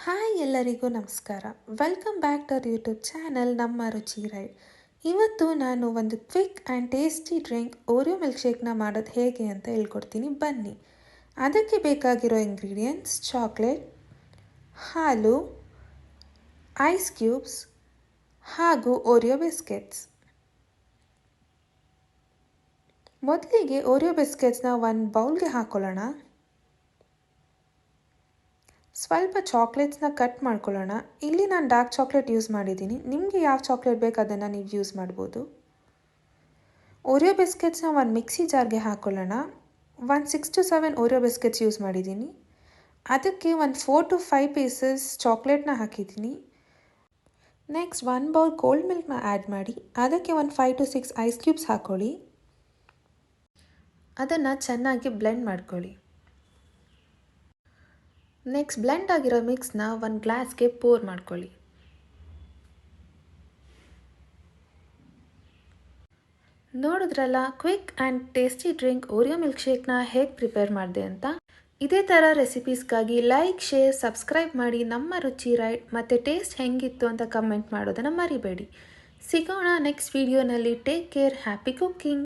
Hi ಎಲ್ಲರಿಗೂ ನಮಸ್ಕಾರ. Welcome back to our YouTube channel ನಮ್ಮ ರುಚಿ ರೈಡ್. ಇವತ್ತು ನಾನು ಒಂದು quick and tasty drink Oreo milk ಶೇಕ್ನ ಮಾಡೋದು ಹೇಗೆ ಅಂತ ಹೇಳ್ಕೊಡ್ತೀನಿ, ಬನ್ನಿ. ಅದಕ್ಕೆ ಬೇಕಾಗಿರೋ ಇಂಗ್ರೀಡಿಯೆಂಟ್ಸ್: ಚಾಕ್ಲೇಟ್, ಹಾಲು, ಐಸ್ ಕ್ಯೂಬ್ಸ್ ಹಾಗೂ ಓರಿಯೋ ಬಿಸ್ಕೆಟ್ಸ್. ಮೊದಲಿಗೆ ಓರಿಯೋ ಬಿಸ್ಕೆಟ್ಸ್ನ ಒಂದು ಬೌಲ್ಗೆ ಹಾಕ್ಕೊಳ್ಳೋಣ. ಸ್ವಲ್ಪ ಚಾಕ್ಲೇಟ್ಸ್ನ ಕಟ್ ಮಾಡ್ಕೊಳ್ಳೋಣ. ಇಲ್ಲಿ ನಾನು ಡಾರ್ಕ್ ಚಾಕ್ಲೇಟ್ ಯೂಸ್ ಮಾಡಿದ್ದೀನಿ. ನಿಮಗೆ ಯಾವ ಚಾಕ್ಲೇಟ್ ಬೇಕು ಅದನ್ನು ನೀವು ಯೂಸ್ ಮಾಡ್ಬೋದು. ಓರಿಯೋ ಬಿಸ್ಕೆಟ್ಸ್ನ ಒಂದು ಮಿಕ್ಸಿ ಜಾರ್ಗೆ ಹಾಕ್ಕೊಳ್ಳೋಣ. ಒಂದು 6 to 7 ಓರಿಯೋ ಬಿಸ್ಕೆಟ್ಸ್ ಯೂಸ್ ಮಾಡಿದ್ದೀನಿ. ಅದಕ್ಕೆ ಒಂದು 4 to 5 ಪೀಸಸ್ ಚಾಕ್ಲೇಟ್ನ ಹಾಕಿದ್ದೀನಿ. ನೆಕ್ಸ್ಟ್ 1 ಬೌಲ್ ಕೋಲ್ಡ್ ಮಿಲ್ಕ್ನ ಆ್ಯಡ್ ಮಾಡಿ ಅದಕ್ಕೆ ಒಂದು 5 to 6 ಐಸ್ ಕ್ಯೂಬ್ಸ್ ಹಾಕ್ಕೊಳ್ಳಿ. ಅದನ್ನು ಚೆನ್ನಾಗಿ ಬ್ಲೆಂಡ್ ಮಾಡ್ಕೊಳ್ಳಿ. ನೆಕ್ಸ್ಟ್ ಬ್ಲೆಂಡ್ ಆಗಿರೋ ಮಿಕ್ಸ್ನ ಒಂದು ಗ್ಲಾಸ್ಗೆ ಪೋರ್ ಮಾಡ್ಕೊಳ್ಳಿ. ನೋಡಿದ್ರಲ್ಲ, quick and tasty drink Oreo milk ಶೇಕ್ನ ಹೇಗೆ ಪ್ರಿಪೇರ್ ಮಾಡಿದೆ ಅಂತ. ಇದೇ ಥರ ರೆಸಿಪೀಸ್ಗಾಗಿ ಲೈಕ್, ಶೇರ್, ಸಬ್ಸ್ಕ್ರೈಬ್ ಮಾಡಿ ನಮ್ಮ ರುಚಿ ರೈಡ್. ಮತ್ತು ಟೇಸ್ಟ್ ಹೆಂಗಿತ್ತು ಅಂತ ಕಮೆಂಟ್ ಮಾಡೋದನ್ನು ಮರಿಬೇಡಿ. ಸಿಗೋಣ ನೆಕ್ಸ್ಟ್ ವಿಡಿಯೋನಲ್ಲಿ. Take care, happy cooking.